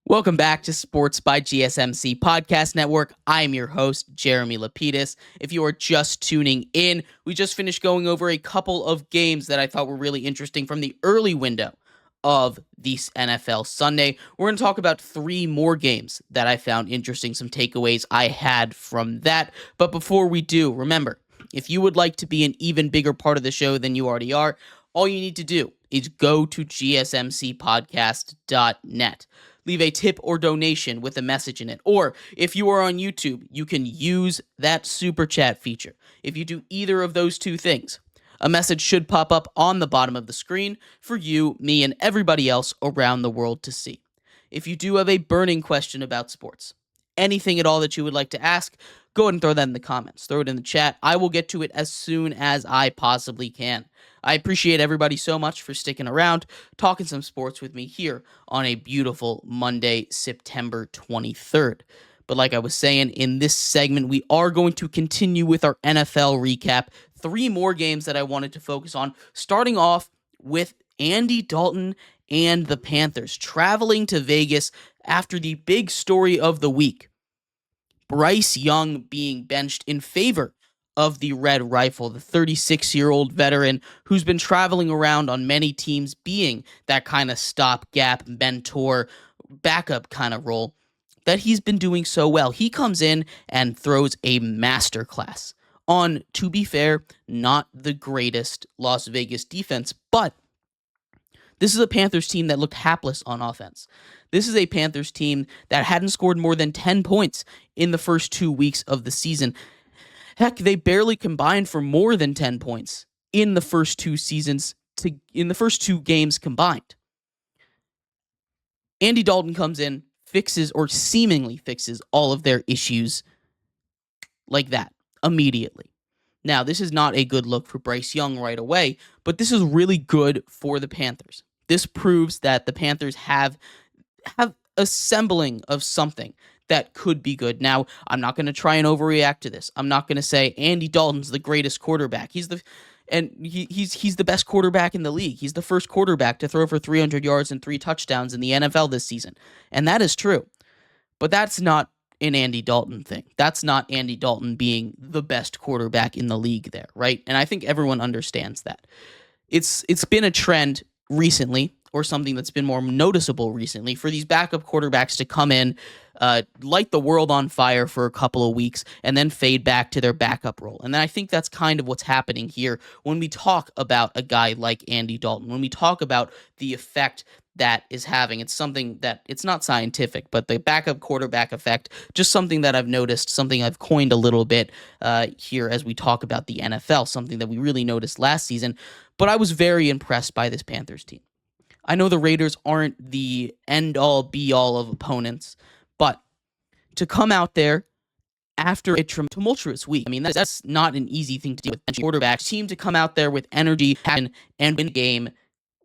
Welcome back to Sports by GSMC Podcast Network. I am your host, Jeremy Lapidus. If you are just tuning in, we just finished going over a couple of games that I thought were really interesting from the early window of this NFL Sunday. We're going to talk about three more games that I found interesting, some takeaways I had from that. But before we do, remember, if you would like to be an even bigger part of the show than you already are, all you need to do is go to gsmcpodcast.net. Leave a tip or donation with a message in it. Or if you are on YouTube, you can use that super chat feature. If you do either of those two things, a message should pop up on the bottom of the screen for you, me, and everybody else around the world to see. If you do have a burning question about sports, anything at all that you would like to ask, go ahead and throw that in the comments. Throw it in the chat. I will get to it as soon as I possibly can. I appreciate everybody so much for sticking around, talking some sports with me here on a beautiful Monday, September 23rd. But like I was saying, in this segment, we are going to continue with our NFL recap. Three more games that I wanted to focus on, starting off with Andy Dalton and the Panthers traveling to Vegas after the big story of the week. Bryce Young being benched in favor of the Red Rifle, the 36-year-old veteran who's been traveling around on many teams, being that kind of stopgap mentor, backup kind of role, that he's been doing so well. He comes in and throws a masterclass on, to be fair, not the greatest Las Vegas defense, but this is a Panthers team that looked hapless on offense. This is a Panthers team that hadn't scored more than 10 points in the first 2 weeks of the season. Heck, they barely combined for more than 10 points in the first two games combined. Andy Dalton comes in, fixes or seemingly fixes all of their issues like that immediately. Now, this is not a good look for Bryce Young right away, but this is really good for the Panthers. This proves that the Panthers have a sembling of something that could be good. Now, I'm not going to try and overreact to this. I'm not going to say Andy Dalton's the greatest quarterback. He's the best quarterback in the league. He's the first quarterback to throw for 300 yards and 3 touchdowns in the NFL this season. And that is true. But that's not an Andy Dalton thing. That's not Andy Dalton being the best quarterback in the league there, right? And I think everyone understands that. It's been a trend recently, or something that's been more noticeable recently, for these backup quarterbacks to come in, light the world on fire for a couple of weeks, and then fade back to their backup role. And then I think that's kind of what's happening here when we talk about a guy like Andy Dalton, when we talk about the effect that is having. It's something that, it's not scientific, but the backup quarterback effect, just something that I've noticed, something I've coined a little bit here as we talk about the NFL, something that we really noticed last season. But I was very impressed by this Panthers team. I know the Raiders aren't the end-all, be-all of opponents, but to come out there after a tumultuous week, I mean, that's not an easy thing to do with a quarterback. Team to come out there with energy and win the game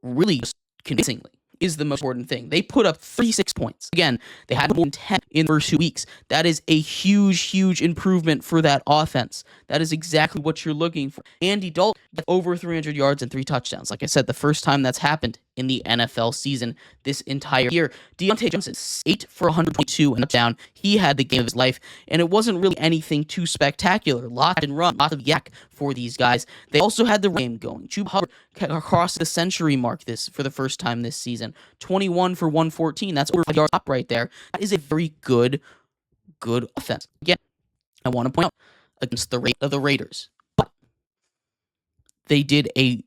really convincingly is the most important thing. They put up 36 points. Again, they had more than 10 in the first 2 weeks. That is a huge, huge improvement for that offense. That is exactly what you're looking for. Andy Dalton, over 300 yards and 3 touchdowns. Like I said, the first time that's happened in the NFL season this entire year. Deontay Johnson, 8 for 122 and a touchdown. He had the game of his life, and it wasn't really anything too spectacular. Lots and run, lots of yak for these guys. They also had the game going. Chuba Hubbard across the century mark for the first time this season. 21 for 114. That's over 5 yards up right there. That is a very good offense. Again, I want to point out against the rate of the Raiders, but they did a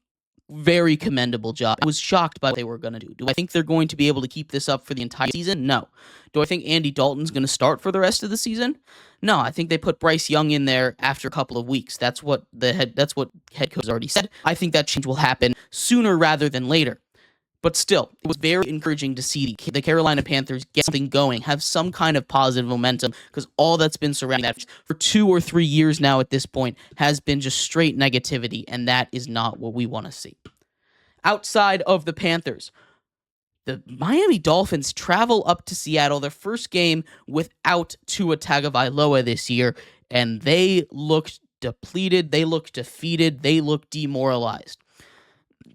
very commendable job. I was shocked by what they were going to do. Do I think they're going to be able to keep this up for the entire season? No. Do I think Andy Dalton's going to start for the rest of the season? No. I think they put Bryce Young in there after a couple of weeks. That's what head coach has already said. I think that change will happen sooner rather than later. But still, it was very encouraging to see the Carolina Panthers get something going, have some kind of positive momentum, because all that's been surrounding that for 2 or 3 years now at this point has been just straight negativity, and that is not what we want to see. Outside of the Panthers, the Miami Dolphins travel up to Seattle, their first game without Tua Tagovailoa this year, and they looked depleted, they looked defeated, they looked demoralized.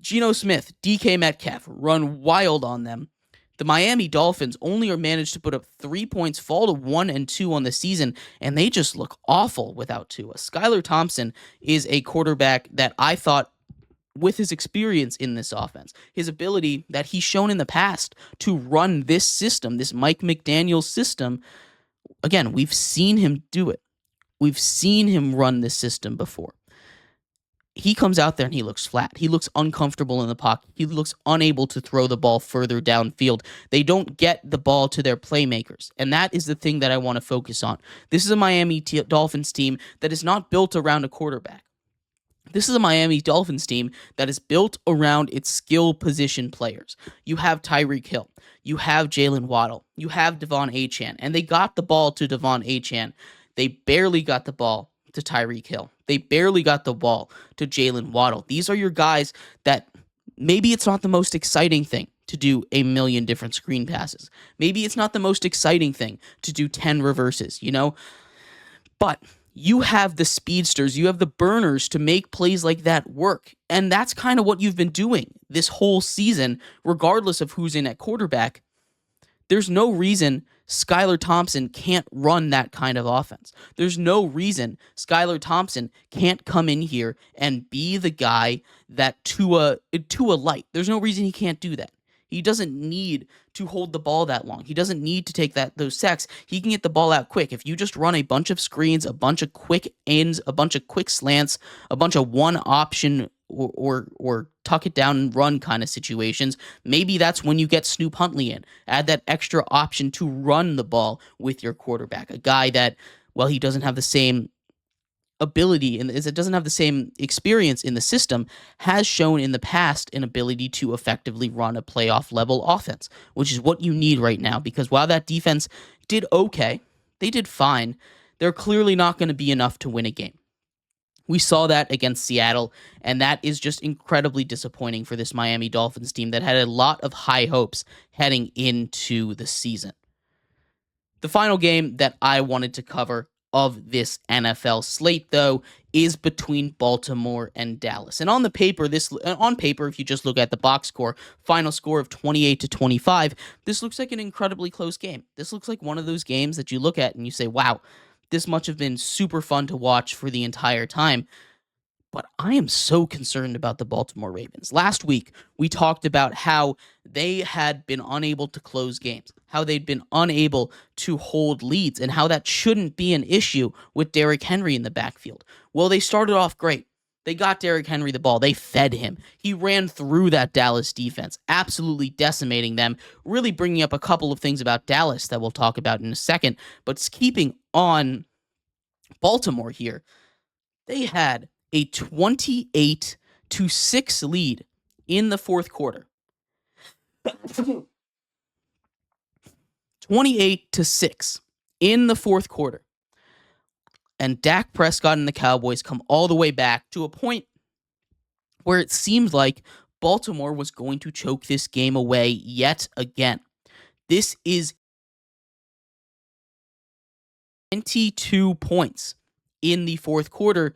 Geno Smith, DK Metcalf run wild on them. The Miami Dolphins only managed to put up 3 points, fall to 1-2 on the season, and they just look awful without Tua. Skylar Thompson is a quarterback that I thought, with his experience in this offense, his ability that he's shown in the past to run this system, this Mike McDaniel system, again, we've seen him do it. We've seen him run this system before. He comes out there and he looks flat. He looks uncomfortable in the pocket. He looks unable to throw the ball further downfield. They don't get the ball to their playmakers, and that is the thing that I want to focus on. This is a Miami Dolphins team that is not built around a quarterback. This is a Miami Dolphins team that is built around its skill position players. You have Tyreek Hill. You have Jalen Waddle. You have Devon Achane, and they got the ball to Devon Achane. They barely got the ball to Tyreek Hill. They barely got the ball to Jalen Waddle. These are your guys that maybe it's not the most exciting thing to do a million different screen passes. Maybe it's not the most exciting thing to do 10 reverses, But you have the speedsters, you have the burners to make plays like that work. And that's kind of what you've been doing this whole season, regardless of who's in at quarterback. There's no reason Skylar Thompson can't run that kind of offense. There's no reason Skylar Thompson can't come in here and be the guy that Tua light. There's no reason he can't do that. He doesn't need to hold the ball that long. He doesn't need to take those sacks. He can get the ball out quick. If you just run a bunch of screens, a bunch of quick ends, a bunch of quick slants, a bunch of one option or tuck it down and run kind of situations, maybe that's when you get Snoop Huntley in. Add that extra option to run the ball with your quarterback. A guy that, well, he doesn't have the same ability and it doesn't have the same experience in the system, has shown in the past an ability to effectively run a playoff level offense, which is what you need right now, because while that defense did okay, they did fine, they're clearly not going to be enough to win a game. We saw that against Seattle, and that is just incredibly disappointing for this Miami Dolphins team that had a lot of high hopes heading into the season. The final game that I wanted to cover of this NFL slate, though, is between Baltimore and Dallas. And on paper, if you just look at the box score, final score of 28-25, this looks like an incredibly close game. This looks like one of those games that you look at and you say, wow, this must have been super fun to watch for the entire time. But I am so concerned about the Baltimore Ravens. Last week, we talked about how they had been unable to close games, how they'd been unable to hold leads, and how that shouldn't be an issue with Derrick Henry in the backfield. Well, they started off great. They got Derrick Henry the ball. They fed him. He ran through that Dallas defense, absolutely decimating them, really bringing up a couple of things about Dallas that we'll talk about in a second. But keeping on Baltimore here, they had a 28-6 lead in the fourth quarter. 28-6 in the fourth quarter. And Dak Prescott and the Cowboys come all the way back to a point where it seemed like Baltimore was going to choke this game away yet again. This is 22 points in the fourth quarter,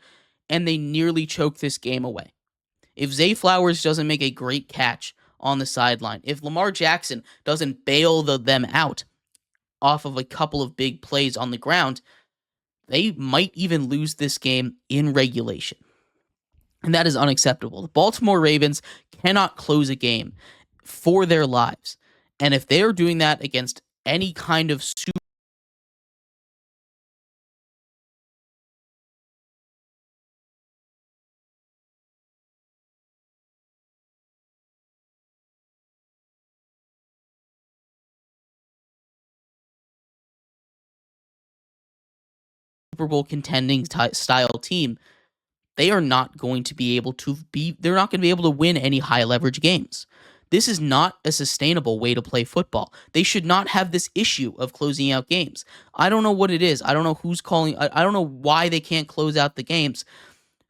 and they nearly choke this game away. If Zay Flowers doesn't make a great catch on the sideline, if Lamar Jackson doesn't bail them out off of a couple of big plays on the ground, they might even lose this game in regulation. And that is unacceptable. The Baltimore Ravens cannot close a game for their lives. And if they are doing that against any kind of Super Bowl contending style team, they are not going to be able to win any high leverage games. This is not a sustainable way to play football. They should not have this issue of closing out games. I don't know what it is. I don't know who's calling. I don't know why they can't close out the games.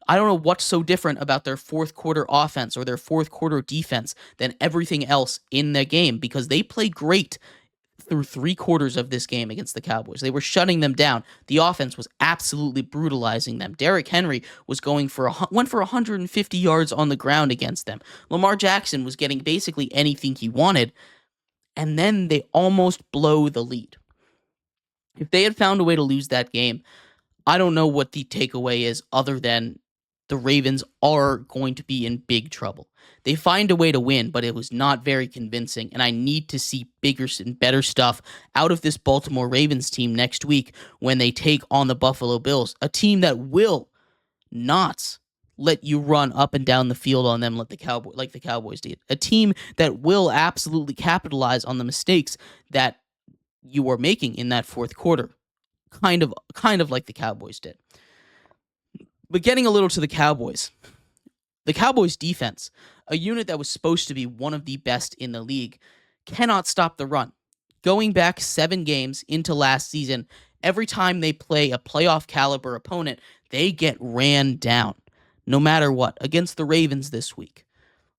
I don't know what's so different about their fourth quarter offense or their fourth quarter defense than everything else in the game, because they play great through 3/4 of this game against the Cowboys. They were shutting them down. The offense was absolutely brutalizing them. Derrick Henry was went for 150 yards on the ground against them. Lamar Jackson was getting basically anything he wanted. and then they almost blow the lead. If they had found a way to lose that game, I don't know what the takeaway is other than the Ravens are going to be in big trouble. They find a way to win, but it was not very convincing, and I need to see bigger and better stuff out of this Baltimore Ravens team next week when they take on the Buffalo Bills, a team that will not let you run up and down the field on them like the Cowboys did. A team that will absolutely capitalize on the mistakes that you are making in that fourth quarter. Kind of like the Cowboys did. But getting a little to the Cowboys defense, a unit that was supposed to be one of the best in the league, cannot stop the run. Going back 7 games into last season, every time they play a playoff caliber opponent, they get ran down, no matter what. Against the Ravens this week.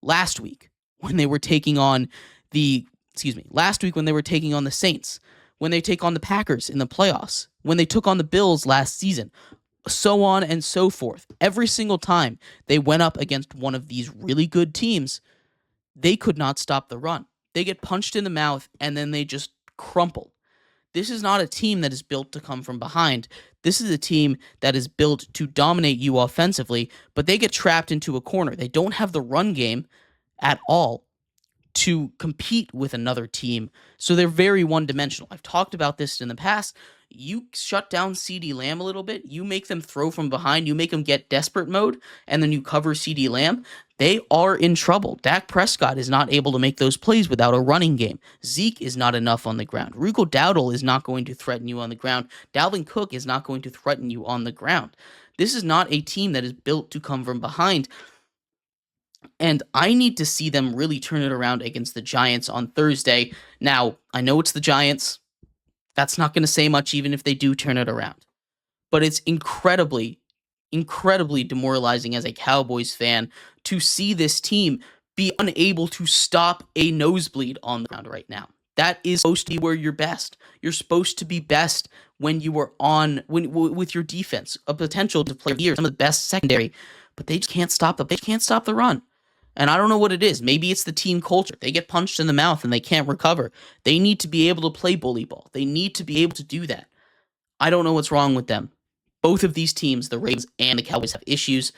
Last week, when they were taking on the Saints, when they take on the Packers in the playoffs, when they took on the Bills last season, so on and so forth. Every single time they went up against one of these really good teams, they could not stop the run. They get punched in the mouth, and then they just crumple. This is not a team that is built to come from behind. This is a team that is built to dominate you offensively, but they get trapped into a corner. They don't have the run game at all to compete with another team, so they're very one-dimensional. I've talked about this in the past. You shut down CeeDee Lamb a little bit, you make them throw from behind, you make them get desperate mode, and then you cover CeeDee Lamb, they are in trouble. Dak Prescott is not able to make those plays without a running game. Zeke is not enough on the ground. Rico Dowdle is not going to threaten you on the ground. Dalvin Cook is not going to threaten you on the ground. This is not a team that is built to come from behind. And I need to see them really turn it around against the Giants on Thursday. Now, I know it's the Giants. That's not going to say much even if they do turn it around. But it's incredibly demoralizing as a Cowboys fan to see this team be unable to stop a nosebleed on the ground right now. That is supposed to be where you're best. You're supposed to be best when you are with your defense, a potential to play years, some of the best secondary, but they just can't stop the run. And I don't know what it is. Maybe it's the team culture. They get punched in the mouth and they can't recover. They need to be able to play bully ball. They need to be able to do that. I don't know what's wrong with them. Both of these teams, the Ravens and the Cowboys, have issues,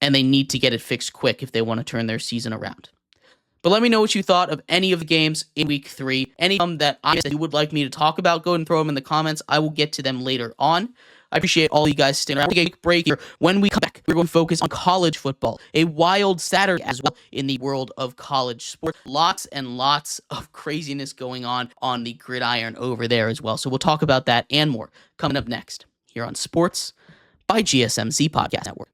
and they need to get it fixed quick if they want to turn their season around. But let me know what you thought of any of the games in Week 3. Any of them that you would like me to talk about, go ahead and throw them in the comments. I will get to them later on. I appreciate all you guys staying around. We'll take a break here. When we come back, we're going to focus on college football. A wild Saturday as well in the world of college sports. Lots and lots of craziness going on the gridiron over there as well. So we'll talk about that and more coming up next here on Sports by GSMC Podcast Network.